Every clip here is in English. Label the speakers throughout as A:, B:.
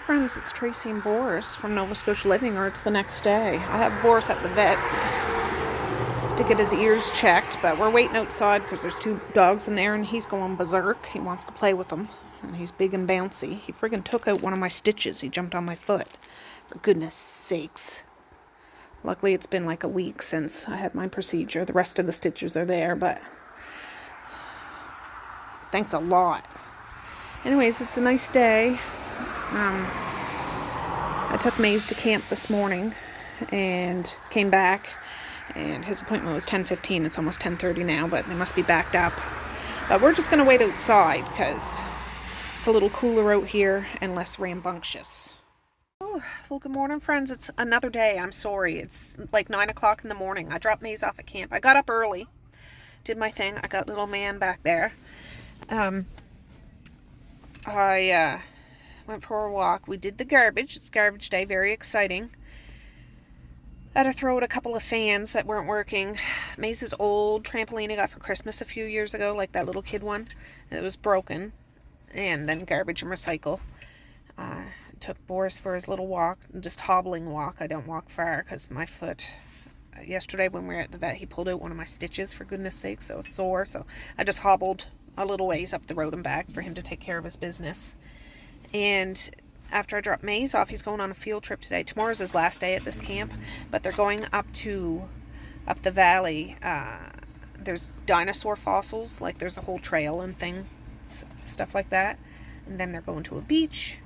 A: friends, it's Tracey and Boris from Nova Scotia Living, or it's the next day. I have Boris at the vet to get his ears checked, but we're waiting outside because there's two dogs in there and he's going berserk. He wants to play with them, and he's big and bouncy. He friggin' took out one of my stitches. He jumped on my foot. For goodness sakes. Luckily it's been like a week since I had my procedure. The rest of the stitches are there, but thanks a lot. Anyways, it's a nice day. I took Maze to camp this morning and came back, and his appointment was 10:15. It's almost 10:30 now, but they must be backed up. But we're just going to wait outside because it's a little cooler out here and less rambunctious. Oh, well, good morning, friends. It's another day. I'm sorry. It's like 9 o'clock in the morning. I dropped Maze off at camp. I got up early, did my thing. I got little man back there. I went for a walk. We did the garbage. It's garbage day. Very exciting. I had to throw out a couple of fans that weren't working. Maze's old trampoline I got for Christmas a few years ago, like that little kid one. It was broken. And then garbage and recycle. Took Boris for his little walk, just hobbling walk. I don't walk far because my foot, yesterday when we were at the vet, he pulled out one of my stitches, for goodness sake, so it was sore. So I just hobbled a little ways up the road and back for him to take care of his business. And after I dropped Maze off, he's going on a field trip today. Tomorrow's his last day at this camp, but they're going up the valley. There's dinosaur fossils, like there's a whole trail and stuff like that. And then they're going to a beach.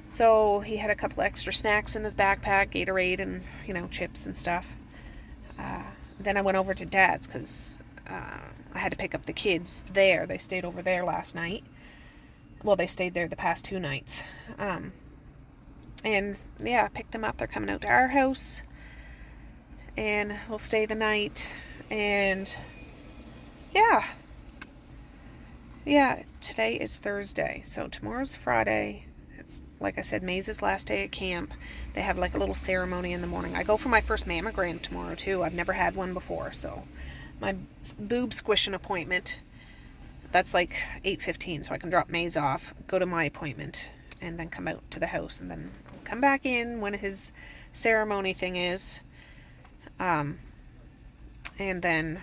A: So he had a couple extra snacks in his backpack, Gatorade and, chips and stuff. Then I went over to Dad's because I had to pick up the kids there. They stayed over there last night. Well, they stayed there the past 2 nights. And yeah, I picked them up. They're coming out to our house. And we'll stay the night. And yeah. Yeah, today is Thursday. So tomorrow's Friday. It's, like I said, Maze's last day at camp. They have like a little ceremony in the morning. I go for my first mammogram tomorrow too. I've never had one before. So my boob squishing appointment, that's like 8:15, so I can drop Maze off, go to my appointment, and then come out to the house, and then come back in when his ceremony thing is. And then,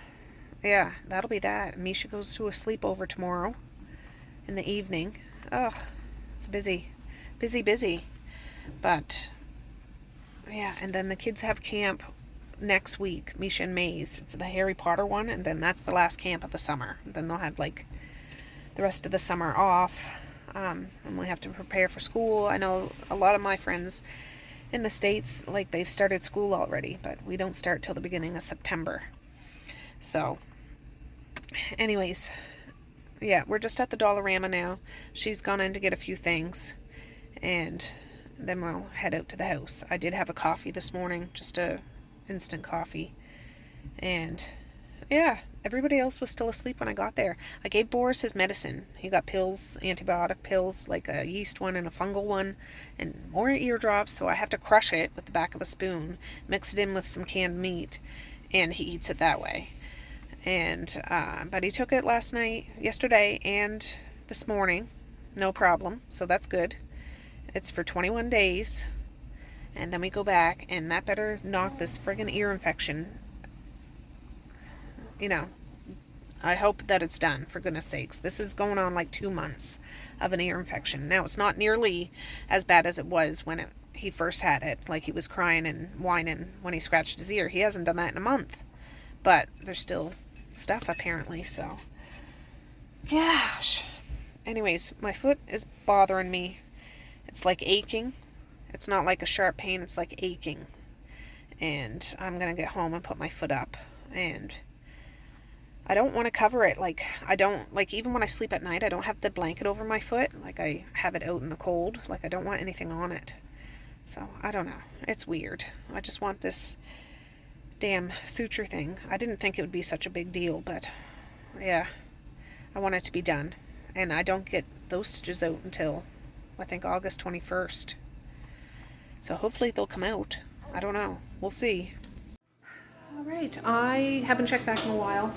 A: yeah, that'll be that. Misha goes to a sleepover tomorrow in the evening. Ugh, it's busy. But, yeah, and then the kids have camp next week, Misha and Maze. It's the Harry Potter one, and then that's the last camp of the summer. Then they'll have like the rest of the summer off, and we have to prepare for school. I know a lot of my friends in the States, like, they've started school already, but we don't start till the beginning of September. So anyways, yeah, we're just at the Dollarama now. She's gone in to get a few things, and then we'll head out to the house. I did have a coffee this morning, just a instant coffee, and yeah, everybody else was still asleep when I got there. I gave Boris his medicine. He got pills, antibiotic pills, like a yeast one and a fungal one, and more eardrops, so I have to crush it with the back of a spoon, mix it in with some canned meat, and he eats it that way. And but he took it yesterday and this morning, no problem, so that's good. It's for 21 days. And then we go back, and that better knock this friggin' ear infection. I hope that it's done, for goodness sakes. This is going on like 2 months of an ear infection. Now, it's not nearly as bad as it was when he first had it. Like, he was crying and whining when he scratched his ear. He hasn't done that in a month. But there's still stuff, apparently, so. Gosh. Anyways, my foot is bothering me. It's like aching. It's not like a sharp pain, it's like aching. And I'm going to get home and put my foot up. And I don't want to cover it. Like, even when I sleep at night, I don't have the blanket over my foot. Like, I have it out in the cold. Like, I don't want anything on it. So, I don't know. It's weird. I just want this damn suture thing. I didn't think it would be such a big deal, but yeah, I want it to be done. And I don't get those stitches out until, I think, August 21st. So hopefully they'll come out. I don't know. We'll see. All right. I haven't checked back in a while.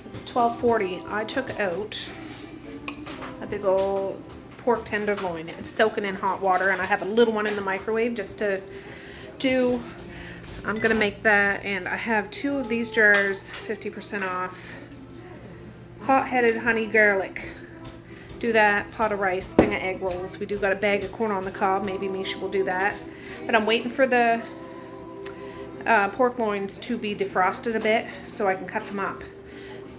A: It's 12:40. I took out a big old pork tenderloin. It's soaking in hot water, and I have a little one in the microwave just to do. I'm gonna make that, and I have 2 of these jars, 50% off. Hot-headed honey garlic. Do that, pot of rice, thing of egg rolls. We do got a bag of corn on the cob. Maybe Misha will do that. But I'm waiting for the pork loins to be defrosted a bit so I can cut them up.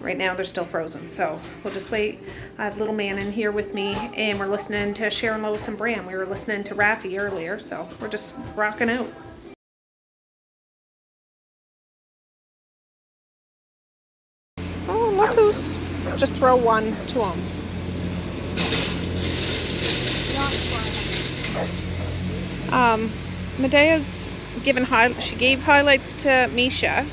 A: Right now they're still frozen, so we'll just wait. I have little man in here with me, and we're listening to Sharon Lois and Bram. We were listening to Raffi earlier, so we're just rocking out. Oh, look who's... Just throw one to him. Medea's given she gave highlights to Misha,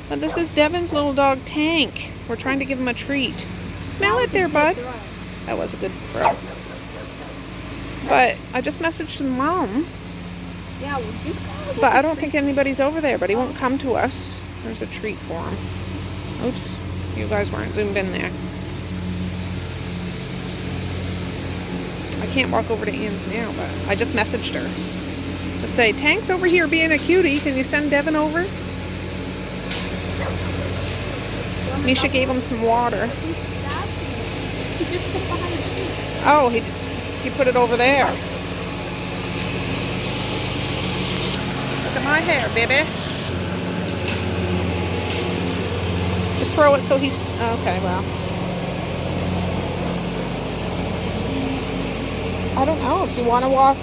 A: but this is Devin's little dog Tank. We're trying to give him a treat. Smell it there, bud. That was a good throw. But I just messaged his mom.
B: Yeah,
A: but I don't think anybody's over there, but he won't come to us. There's a treat for him. Oops, you guys weren't zoomed in there. I can't walk over to Anne's now, but I just messaged her to say, Tank's over here being a cutie. Can you send Devin over? Misha gave him some water. Oh, he put it over there. Look at my hair, baby. Just throw it so he's... Okay, well. I don't know if you want to walk.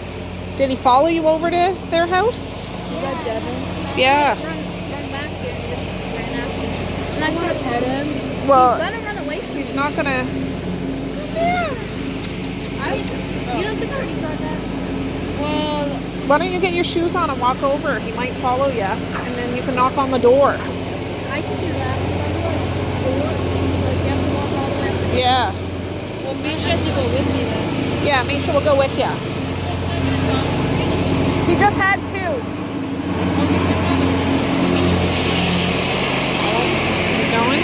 A: Did he follow you over to their house?
B: Yeah, Devin's.
A: Yeah.
B: Run back there and just ran after him. And I want to pet him.
A: Well,
B: he's gonna run away from me.
A: He's not gonna.
B: Come here. You don't think I already tried that? Well,
A: why don't you get your shoes on and walk over? He might follow you, and then you can knock on the door.
B: I can do that. Like, you have to walk all the way up.
A: Yeah.
B: Well, Misha has to go with me then.
A: Yeah, Misha will go with you. He just had 2. Is he going?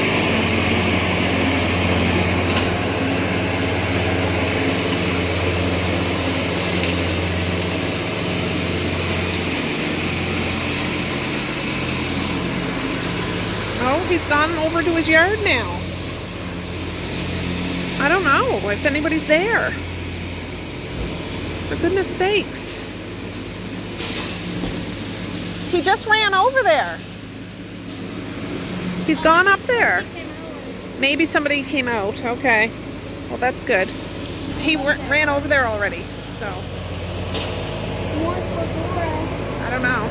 A: Oh, he's gone over to his yard now. I don't know if anybody's there. For goodness sakes. He just ran over there. He's gone up there. Maybe somebody came out. Okay. Well, that's good. He ran over there already, so. I don't know.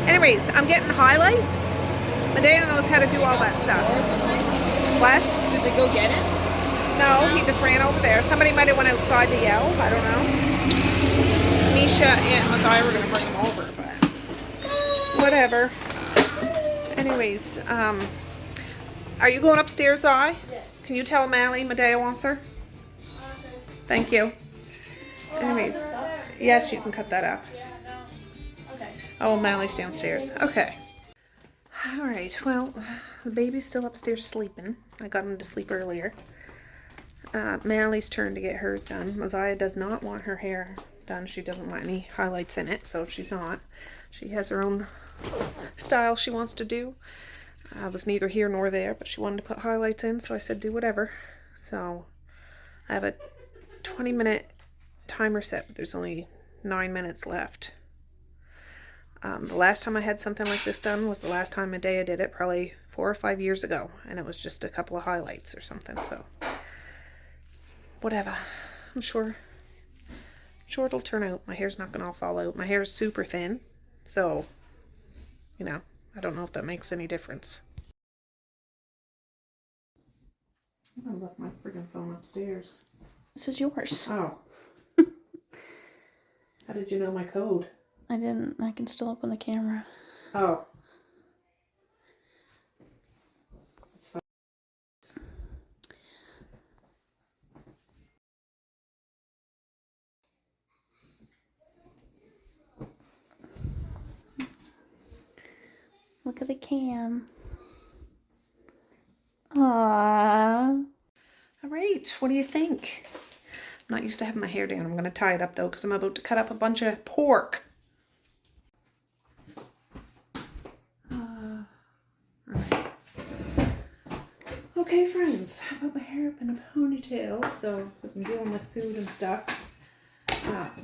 A: Anyways, I'm getting highlights. Medea knows how to do all that stuff. What?
B: Did they go get it?
A: No, he just ran over there. Somebody might have went outside to yell. I don't know. Misha and Messiah were going to bring him over, but whatever. Anyways, are you going upstairs, Zai?
B: Yeah.
A: Can you tell Mally Medea wants her?
B: Okay.
A: Thank you. Anyways, yes, you can cut that up.
B: Yeah, no. Okay.
A: Oh, Mally's downstairs. Okay. All right, well, the baby's still upstairs sleeping. I got him to sleep earlier. Mally's turn to get hers done. Messiah does not want her hair done. She doesn't want any highlights in it, so she's not. She has her own style she wants to do. I was neither here nor there, but she wanted to put highlights in, so I said do whatever. So I have a 20-minute timer set, but there's only 9 minutes left. The last time I had something like this done was the last time Medea did it, probably 4 or 5 years ago, and it was just a couple of highlights or something, so whatever. I'm sure it'll turn out. My hair's not gonna all fall out. My hair is super thin, so you know, I don't know if that makes any difference. I left my friggin' phone upstairs.
B: This is yours.
A: Oh. How did you know my code?
B: I didn't. I can still open the camera.
A: Oh. That's fine.
B: Look at the cam. Aww.
A: All right, what do you think? not used to having my hair down. I'm going to tie it up though because I'm about to cut up a bunch of pork. Alright. Okay, friends, I put my hair up in a ponytail, so because I'm dealing with food and stuff.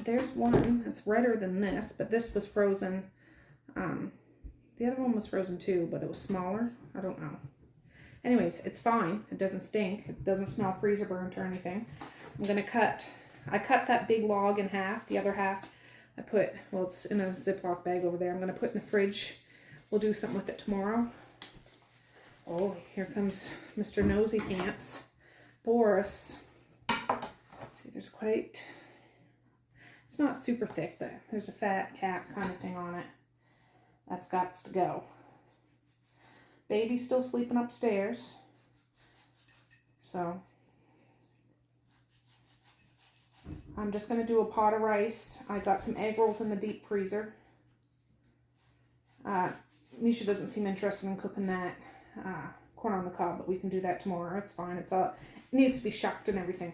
A: There's one that's redder than this, but this was frozen. The other one was frozen too, but it was smaller. I don't know. Anyways, it's fine. It doesn't stink. It doesn't smell freezer burnt or anything. I'm going to I cut that big log in half. The other half I put, well, it's in a Ziploc bag over there. I'm going to put in the fridge. We'll do something with it tomorrow. Oh, here comes Mr. Nosy Pants. Boris. See, there's quite, it's not super thick, but there's a fat cap kind of thing on it. That's got to go. Baby's still sleeping upstairs. So I'm just going to do a pot of rice. I got some egg rolls in the deep freezer. Misha doesn't seem interested in cooking that corn on the cob, but we can do that tomorrow. It's fine. It needs to be shucked and everything.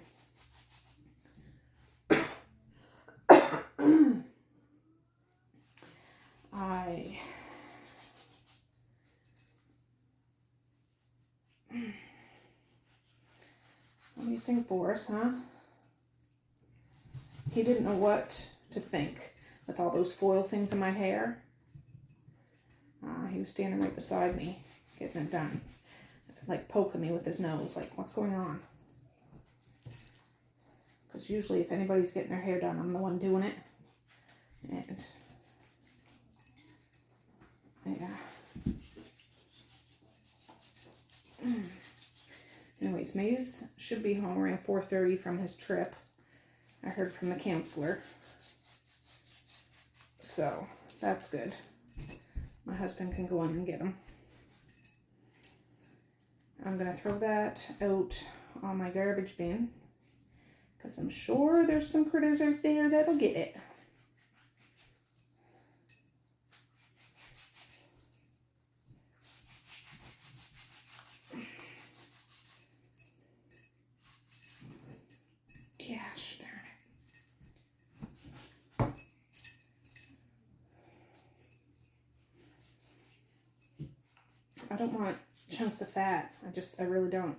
A: What do you think, Boris, huh? He didn't know what to think with all those foil things in my hair. He was standing right beside me, getting it done. Like poking me with his nose, like, what's going on? Because usually if anybody's getting their hair done, I'm the one doing it. And, yeah. Anyways, Maze should be home around 4:30 from his trip. I heard from the counselor. So, that's good. My husband can go in and get him. I'm going to throw that out on my garbage bin. Because I'm sure there's some critters out there that'll get it. Gosh darn it. I don't want chunks of fat. I really don't.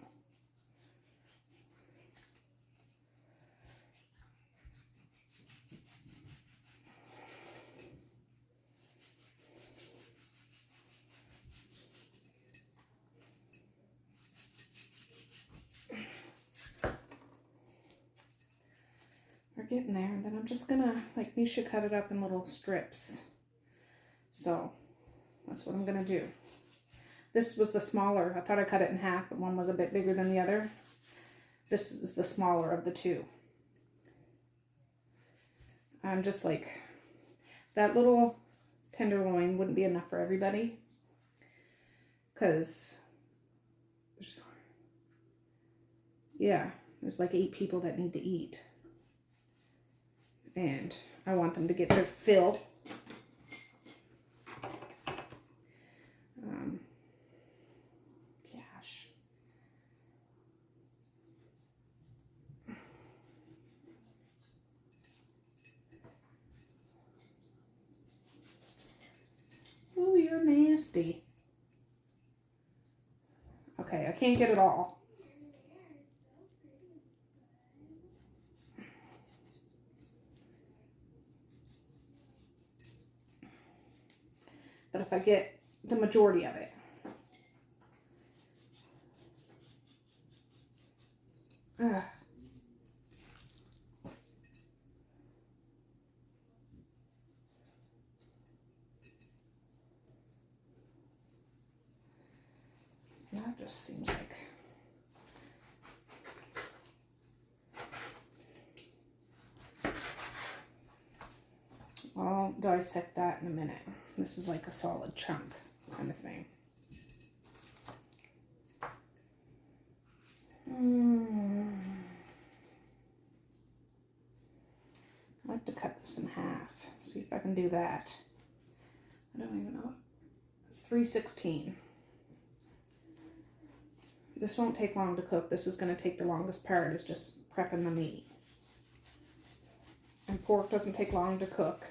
A: We're getting there, and then I'm just gonna, like, Misha cut it up in little strips. So, that's what I'm gonna do. This was the smaller. I thought I cut it in half, but one was a bit bigger than the other. This is the smaller of the two. I'm just like, that little tenderloin wouldn't be enough for everybody. Because, yeah, there's like 8 people that need to eat. And I want them to get their fill. Gosh. Oh, you're nasty. Okay, I can't get it all. But if I get the majority of it. Ugh. That just seems like... I'll dissect that in a minute. This is like a solid chunk kind of thing. I like to cut this in half. See if I can do that. I don't even know. It's 3/16. This won't take long to cook. This is going to take the longest part, is just prepping the meat. And pork doesn't take long to cook.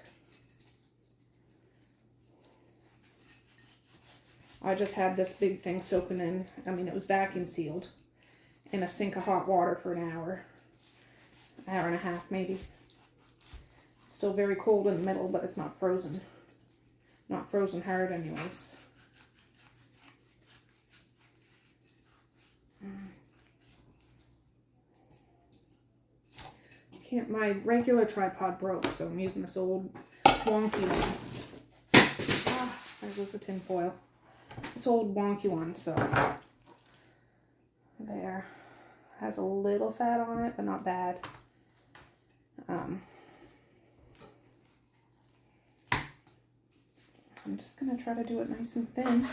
A: I just had this big thing soaking in, I mean it was vacuum sealed, in a sink of hot water for an hour and a half maybe. It's still very cold in the middle, but it's not frozen. Not frozen hard anyways. My regular tripod broke, so I'm using this old wonky one. There goes the tin foil. This old wonky one, so there. Has a little fat on it, but not bad. I'm just gonna try to do it nice and thin.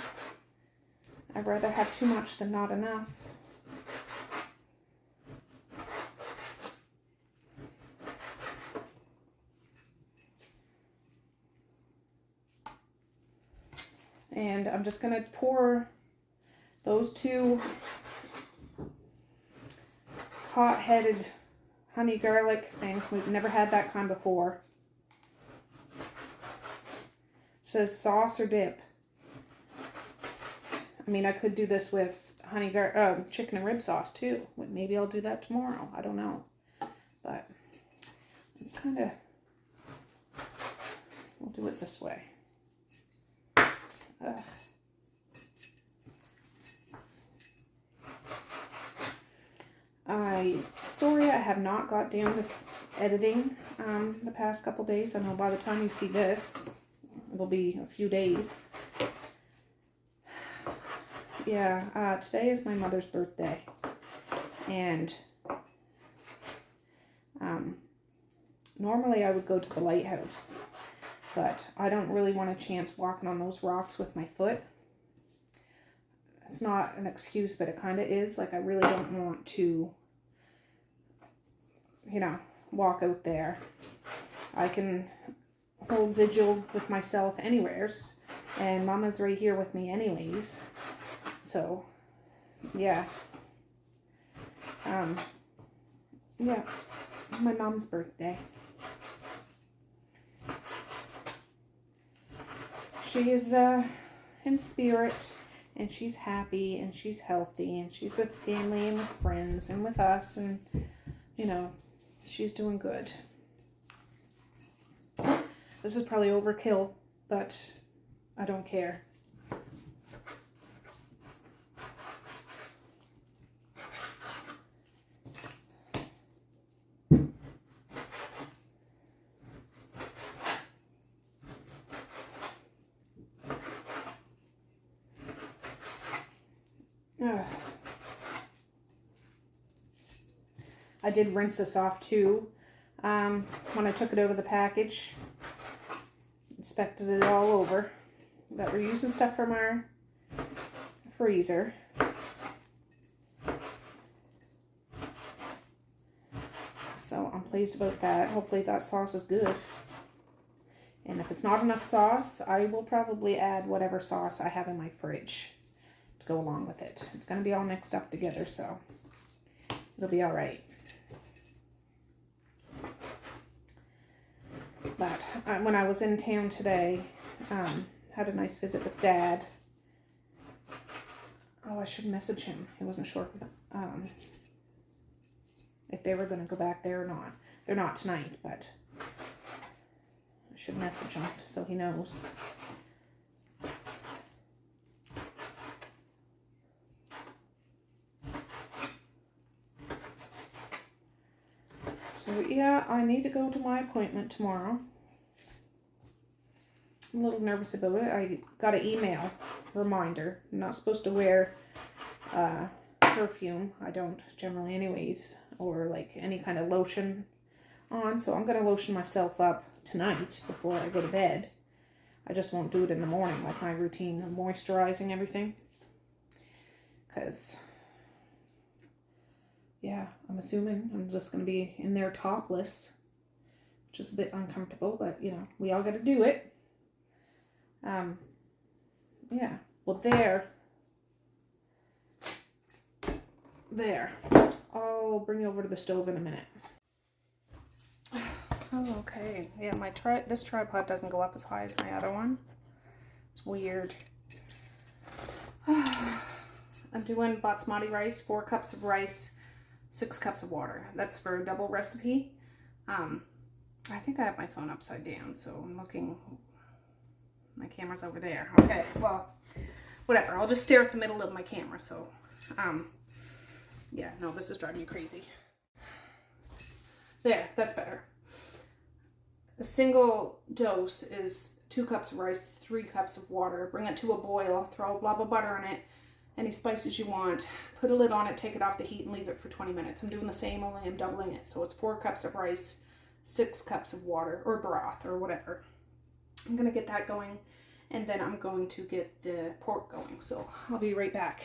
A: I'd rather have too much than not enough. And I'm just gonna pour those two hot-headed honey garlic things. We've never had that kind before. It says sauce or dip. I mean, I could do this with chicken and rib sauce too. Maybe I'll do that tomorrow. I don't know. But it's kind of, we'll do it this way. Sorry I have not got down to editing the past couple days. I know by the time you see this, it'll be a few days. Yeah, today is my mother's birthday. And normally I would go to the lighthouse, but I don't really want a chance walking on those rocks with my foot. It's not an excuse, but it kind of is. Like, I really don't want to, walk out there. I can hold vigil with myself anywheres, and Mama's right here with me anyways. So, yeah. Yeah, my mom's birthday. She is in spirit, and she's happy, and she's healthy, and she's with family and with friends and with us, and she's doing good. This is probably overkill, but I don't care. I did rinse this off too. When I took it out of the package, inspected it all over. But we're using stuff from our freezer. So I'm pleased about that. Hopefully that sauce is good. And if it's not enough sauce, I will probably add whatever sauce I have in my fridge to go along with it. It's going to be all mixed up together, so it'll be all right. But when I was in town today, had a nice visit with Dad. Oh, I should message him. He wasn't sure if they were going to go back there or not. They're not tonight, but I should message him so he knows. So yeah, I need to go to my appointment tomorrow. I'm a little nervous about it. I got an email reminder. I'm not supposed to wear perfume. I don't generally anyways, or like any kind of lotion on. So I'm going to lotion myself up tonight before I go to bed. I just won't do it in the morning, like my routine of moisturizing everything. Because yeah, I'm assuming I'm just going to be in there topless, which is a bit uncomfortable, but we all got to do it. Yeah, well there, I'll bring you over to the stove in a minute. Oh, okay. Yeah, this tripod doesn't go up as high as my other one. It's weird. I'm doing basmati rice, 4 cups of rice, 6 cups of water. That's for a double recipe. I think I have my phone upside down, so I'm looking. My camera's over there. Okay, well, whatever. I'll just stare at the middle of my camera. So, yeah, no, this is driving me crazy. There, that's better. A single dose is 2 cups of rice, 3 cups of water. Bring it to a boil. Throw a blob of butter on it. Any spices you want. Put a lid on it, take it off the heat, and leave it for 20 minutes. I'm doing the same, only I'm doubling it. So it's 4 cups of rice, 6 cups of water, or broth, or whatever. I'm going to get that going, and then I'm going to get the pork going. So I'll be right back.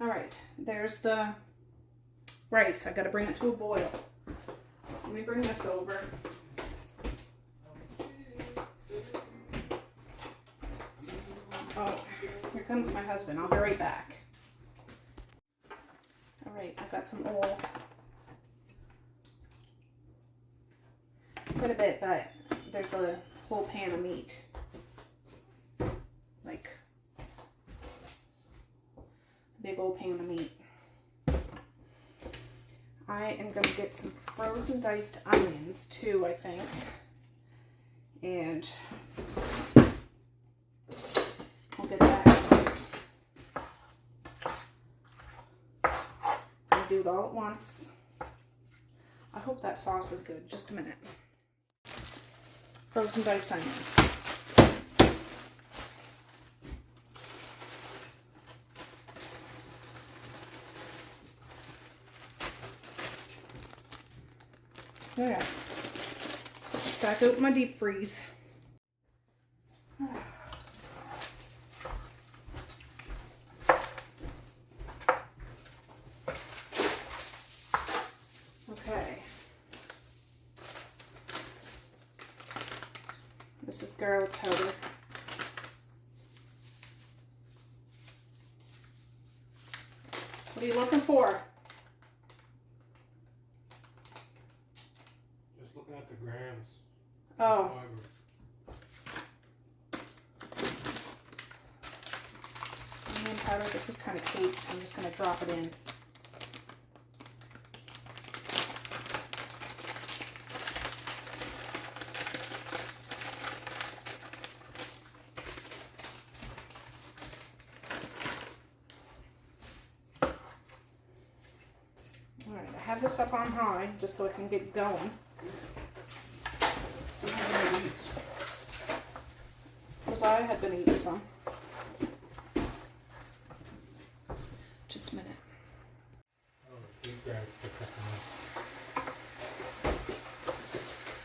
A: All right, there's the rice. I got to bring it to a boil. Let me bring this over. Oh, here comes my husband. I'll be right back. All right, I got some oil. Quite a bit, but there's a whole pan of meat. Like a big old pan of meat. I am going to get some frozen diced onions too, I think. And we'll get that. I'll do it all at once. I hope that sauce is good. Just a minute. Frozen diced onions. There. Back out my deep freeze. Okay. This is garlic powder. What are you looking for?
C: Just looking at the grams.
A: Oh. Onion powder. This is kind of caked. I'm just going to drop it in. Alright, I have this up on high just so I can get going. Because I had been eating some. Just a minute.
C: Oh, 8 grams per cup of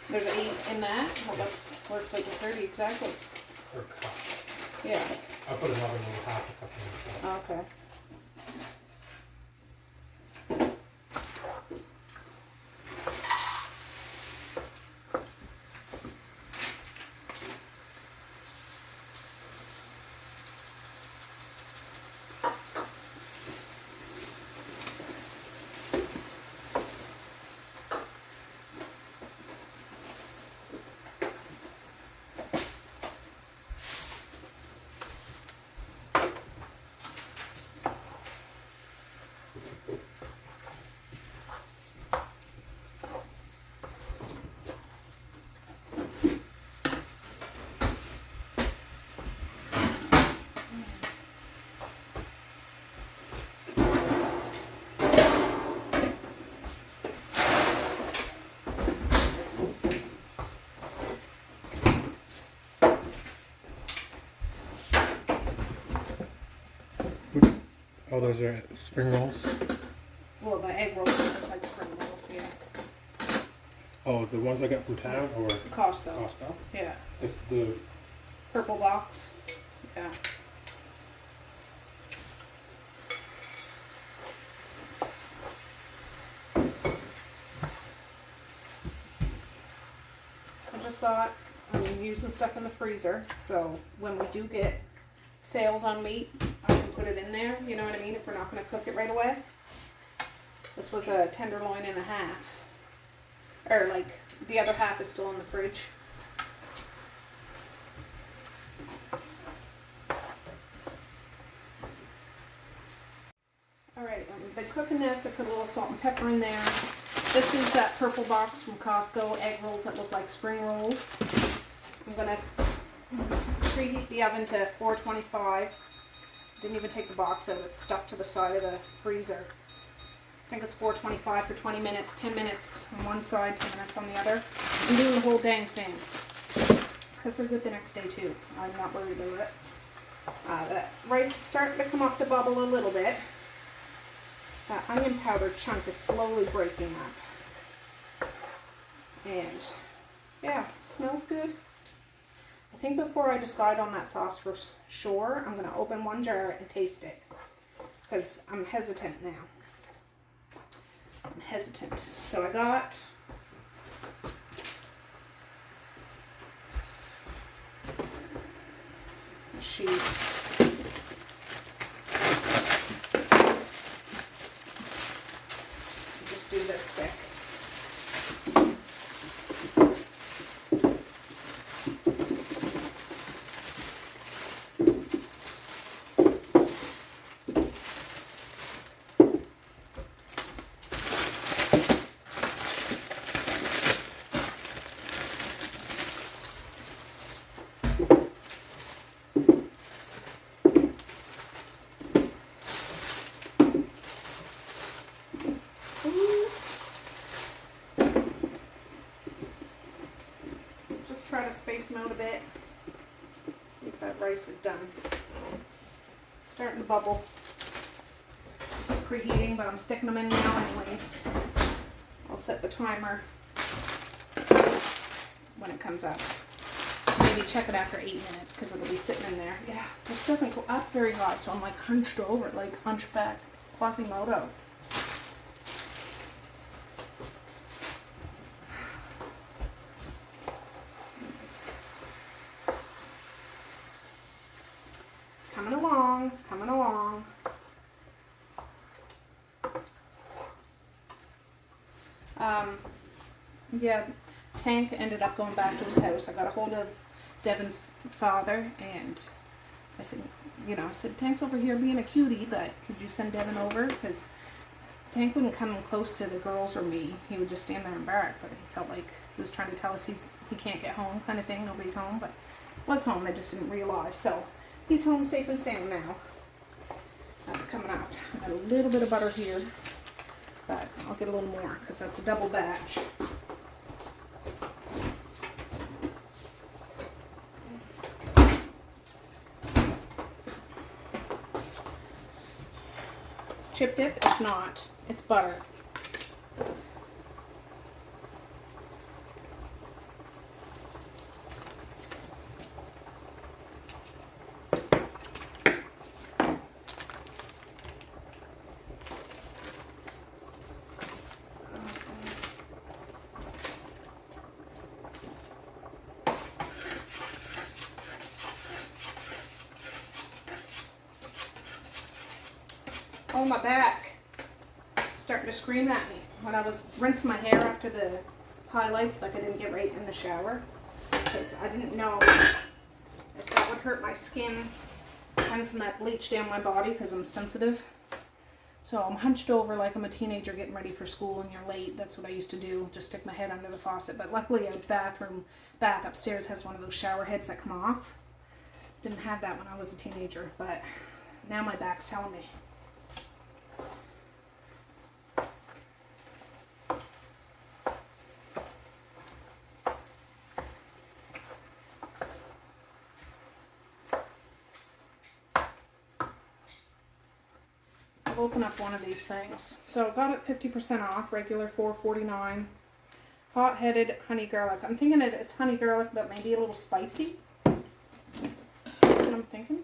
A: There's 8 in that. Well, that's works like a 30 exactly.
C: per cup.
A: Yeah.
C: I put another little half a cup in there.
A: Okay.
C: Oh, those are spring rolls?
A: Well, the egg rolls look like spring rolls, yeah.
C: Oh, the ones I got from town or
A: Costco.
C: Costco?
A: Yeah.
C: It's the
A: Purple box. Yeah. I just thought I'm using stuff in the freezer, so when we do get sales on meat, I can put it in there, you know what I mean, if we're not going to cook it right away. This was a tenderloin and a half. Or like The other half is still in the fridge. Alright, I've been cooking this. I put a little salt and pepper in there. This is that purple box from Costco, egg rolls that look like spring rolls. I'm going to preheat the oven to 425. Didn't even take the box out. It's stuck to the side of the freezer. I think it's 425 for 20 minutes, 10 minutes on one side, 10 minutes on the other. I'm doing the whole dang thing because they're good the next day too. I'm not worried about it. The rice is starting to come off the bubble a little bit. That onion powder chunk is slowly breaking up. And yeah, it smells good. I think before I decide on that sauce for sure, I'm going to open one jar and taste it because I'm hesitant now. I'm hesitant. So I got a sheet. Just do this quick. Try to space them out a bit. See if that rice is done. Starting to bubble. This is preheating, but I'm sticking them in now anyways. I'll set the timer when it comes up. Maybe check it after 8 minutes because it'll be sitting in there. Yeah, this doesn't go up very high, so I'm like hunched over, like hunchback Quasimodo. It's coming along. Yeah, Tank ended up going back to his house. I got a hold of Devin's father and I said, Tank's over here being a cutie, but could you send Devin over? Because Tank wouldn't come close to the girls or me. He would just stand there and bark, but he felt like he was trying to tell us he can't get home kind of thing. Nobody's home, but was home. I just didn't realize. So he's home safe and sound now. That's coming up. I got a little bit of butter here, but I'll get a little more because that's a double batch. Chip dip? It's not. It's butter. Oh, my back. Starting to scream at me. When I was rinsing my hair after the highlights, like I didn't get right in the shower. Because I didn't know if that would hurt my skin. Having some of that bleach down my body because I'm sensitive. So I'm hunched over like I'm a teenager getting ready for school and you're late. That's what I used to do. Just stick my head under the faucet. But luckily our bath upstairs has one of those shower heads that come off. Didn't have that when I was a teenager. But now my back's telling me. Open up one of these things. So got it 50% off, regular $4.49. Hot-headed honey garlic. I'm thinking it's honey garlic, but maybe a little spicy. That's what I'm thinking.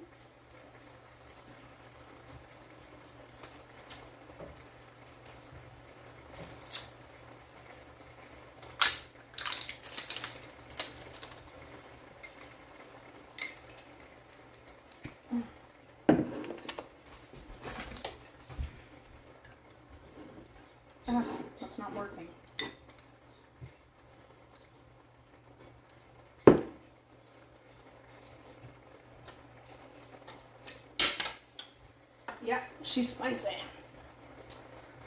A: That's not working. Yep, she's spicy.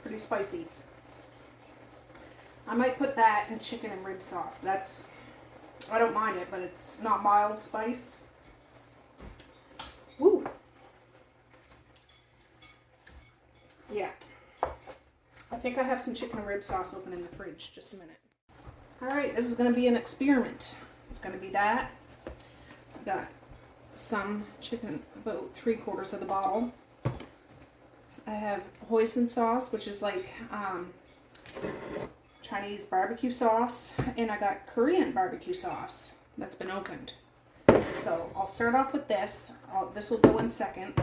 A: Pretty spicy. I might put that in chicken and rib sauce. I don't mind it, but it's not mild spice. Woo. Yeah. I think I have some chicken and rib sauce open in the fridge. Just a minute. Alright, this is going to be an experiment. It's going to be that. I've got some chicken, about 3/4 of the bottle. I have hoisin sauce, which is like Chinese barbecue sauce, and I got Korean barbecue sauce that's been opened. So I'll start off with this. This will go in second.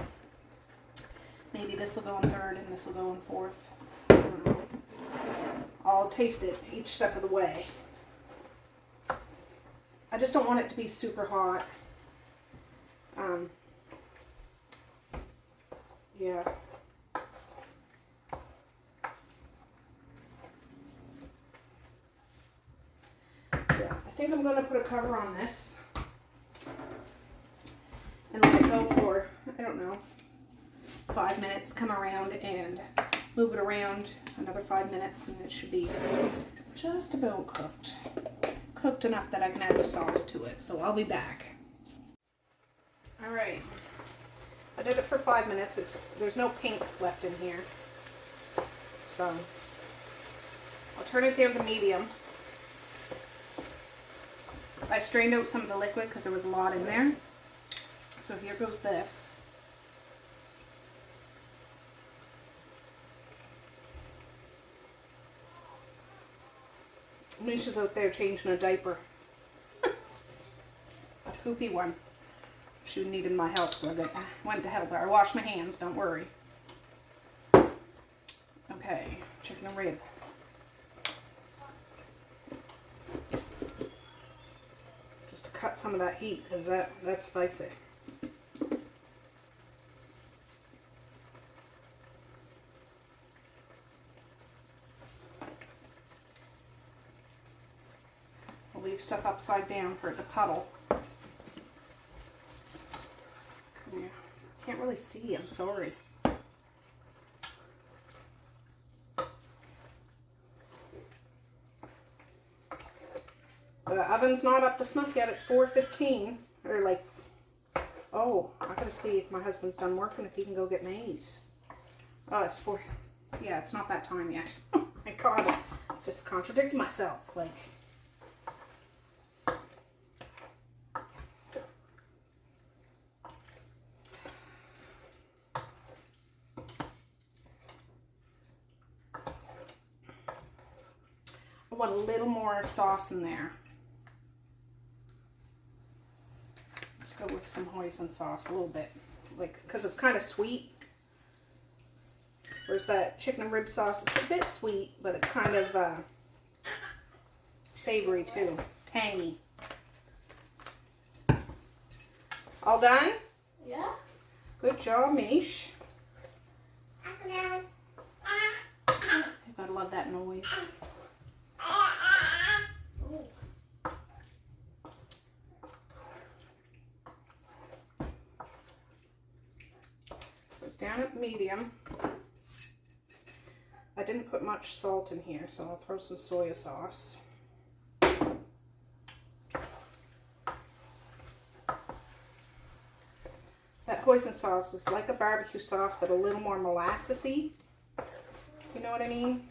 A: Maybe this will go in third, and this will go in fourth. I don't know. I'll taste it each step of the way. I just don't want it to be super hot. Yeah. I think I'm going to put a cover on this and let it go for, I don't know, 5 minutes, come around and move it around another 5 minutes, and it should be just about cooked. Cooked enough that I can add the sauce to it, so I'll be back. Alright, I did it for 5 minutes. There's no pink left in here, so I'll turn it down to medium. I strained out some of the liquid because there was a lot in there. So here goes this. Misha's out there changing a diaper. A poopy one. She needed my help, so I went to help her. I washed my hands, don't worry. Okay, chicken and rib. Cut some of that heat because that's spicy. I'll leave stuff upside down for it to puddle. Come here. Can't really see, I'm sorry. The oven's not up to snuff yet. It's 4:15. Or like, oh, I gotta see if my husband's done working, if he can go get maize. Oh, it's 4. Yeah, it's not that time yet. Oh my God, I just contradicted myself. Like, I want a little more sauce in there. Let's go with some hoisin sauce, a little bit, like, because it's kind of sweet. Whereas that chicken and rib sauce, it's a bit sweet, but it's kind of savory too, tangy. All done?
B: Yeah.
A: Good job, Mish. You gotta love that noise. Down at medium. I didn't put much salt in here, so I'll throw some soy sauce. That hoisin sauce is like a barbecue sauce, but a little more molassesy. You know what I mean?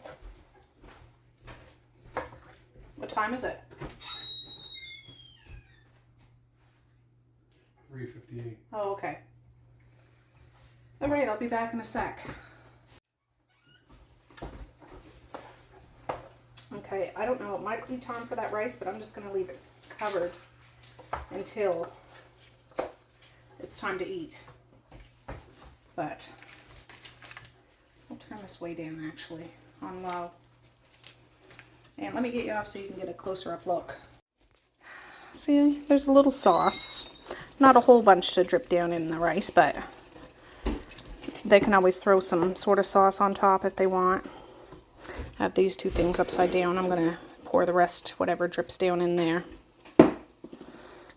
A: What time is it?
C: 3:58.
A: Oh, okay. All right, I'll be back in a sec. Okay, I don't know, it might be time for that rice, but I'm just going to leave it covered until it's time to eat. But I'll turn this way down actually, on low. And let me get you off so you can get a closer up look. See, there's a little sauce. Not a whole bunch to drip down in the rice, but they can always throw some sort of sauce on top if they want. I have these two things upside down. I'm going to pour the rest, whatever drips down in there,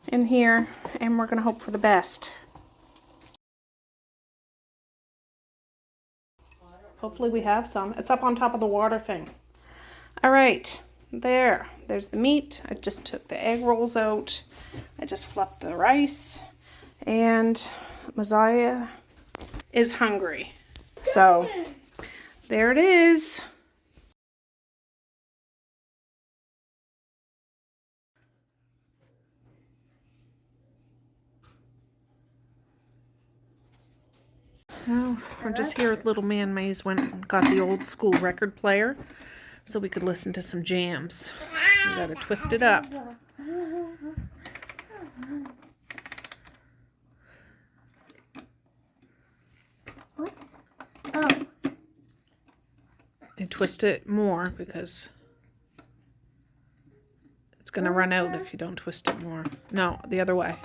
A: in here, and we're going to hope for the best. Hopefully we have some. It's up on top of the water thing. All right, there's the meat. I just took the egg rolls out. I just fluffed the rice, and Messiah is hungry. So there it is. Now we're just here with little man. Maze went and got the old school record player so we could listen to some jams. We gotta twist it up.
B: What? Oh.
A: And twist it more because it's gonna run out if you don't twist it more. No, the other way.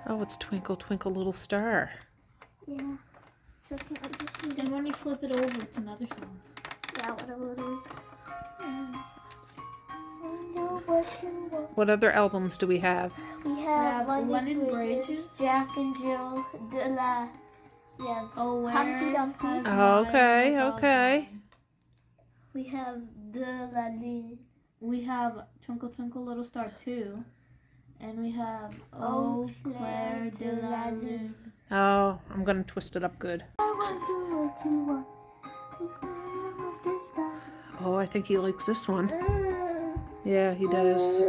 A: Oh, it's Twinkle, Twinkle, Little Star.
B: Yeah. It's okay. I just need
D: Then when you flip it over, it's another song.
B: Yeah, whatever it is. I know what you want.
A: What other albums do we have?
B: We have
D: London
B: London
D: Bridges,
B: Bridges, Jack and Jill, De La. Yeah.
D: Oh, where
B: Humpty Dumpty.
D: has
A: Oh, okay,
D: my dog
A: okay.
D: gone?
B: We have De La Li.
D: We have Twinkle Twinkle Little Star 2. And we have
B: Oh,
D: Claire de la Lune.
A: Oh, I'm gonna twist it up good.
B: I want to what you want.
A: Oh, I think he likes this one. Yeah, he does.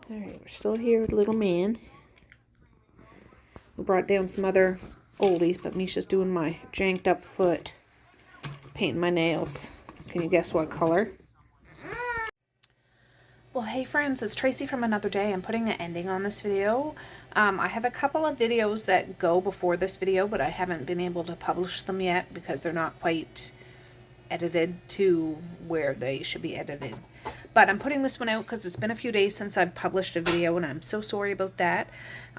A: Alright, we're still here with little man. We brought down some other oldies, but Misha's doing my janked up foot. Painting my nails. Can you guess what color? Well, hey friends, it's Tracy from Another Day. I'm putting an ending on this video. I have a couple of videos that go before this video, but I haven't been able to publish them yet because they're not quite edited to where they should be edited. But I'm putting this one out because it's been a few days since I've published a video, and I'm so sorry about that.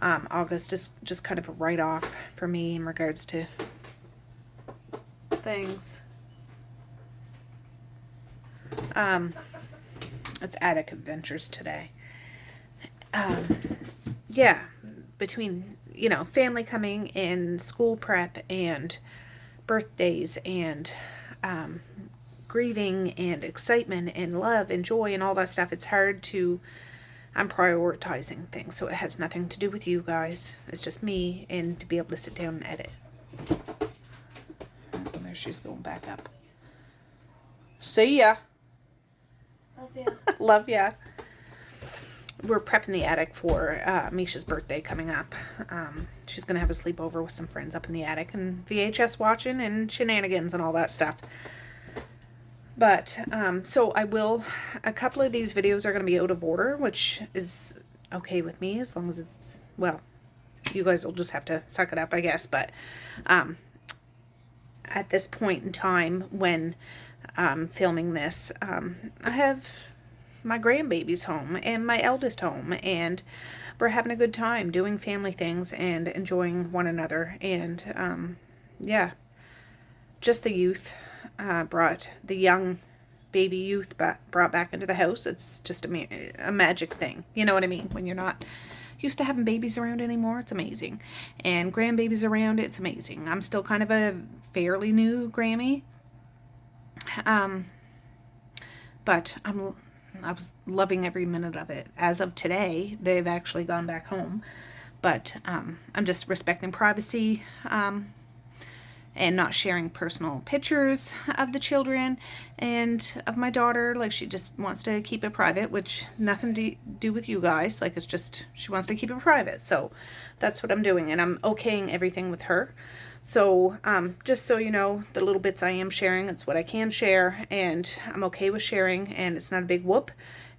A: August is just kind of a write-off for me in regards to things. It's attic adventures today. Yeah, between, you know, family coming and school prep and birthdays and grieving and excitement and love and joy and all that stuff, it's hard to, I'm prioritizing things. So it has nothing to do with you guys. It's just me, and to be able to sit down and edit. And there she's going back up. See ya.
B: Love ya.
A: Love ya. We're prepping the attic for Misha's birthday coming up. She's going to have a sleepover with some friends up in the attic and VHS watching and shenanigans and all that stuff. But, so I will, a couple of these videos are going to be out of order, which is okay with me as long as it's, well, you guys will just have to suck it up, I guess. But at this point in time when filming this, I have my grandbabies home and my eldest home, and we're having a good time doing family things and enjoying one another. And yeah, just the youth brought the young baby youth brought back into the house. It's just a magic thing, you know what I mean, when you're not used to having babies around anymore. It's amazing. And grandbabies around, it's amazing. I'm still kind of a fairly new Grammy. But I was loving every minute of it. As of today, they've actually gone back home. But I'm just respecting privacy and not sharing personal pictures of the children and of my daughter. Like, she just wants to keep it private, which nothing to do with you guys. Like, it's just, she wants to keep it private. So that's what I'm doing. And I'm okaying everything with her. So, just so you know, the little bits I am sharing, it's what I can share, and I'm okay with sharing, and it's not a big whoop,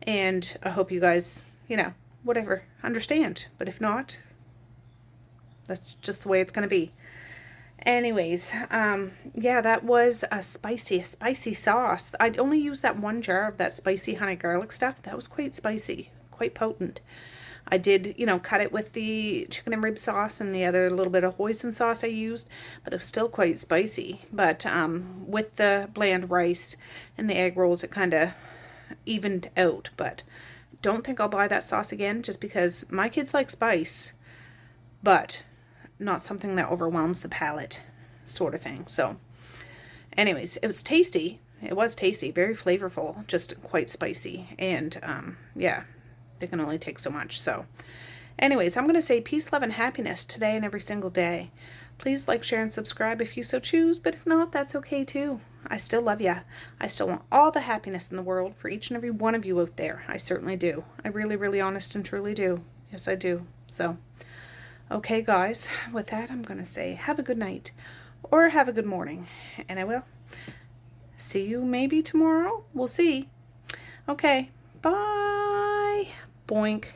A: and I hope you guys, you know, whatever, understand. But if not, that's just the way it's going to be. Anyways, yeah, that was a spicy sauce. I'd only used that one jar of that spicy honey garlic stuff. That was quite spicy, quite potent. I did, you know, cut it with the chicken and rib sauce and the other little bit of hoisin sauce I used, but it was still quite spicy. But with the bland rice and the egg rolls, it kind of evened out. But don't think I'll buy that sauce again just because my kids like spice, but not something that overwhelms the palate sort of thing. So anyways, it was tasty. It was tasty, very flavorful, just quite spicy. And yeah, they can only take so much. So anyways, I'm going to say peace, love, and happiness today and every single day. Please like, share, and subscribe if you so choose, but if not, that's okay too. I still love ya. I still want all the happiness in the world for each and every one of you out there. I certainly do. I really, really honest and truly do. Yes, I do. So, okay, guys, with that, I'm going to say have a good night or have a good morning, and I will see you maybe tomorrow. We'll see. Okay, bye. Boink.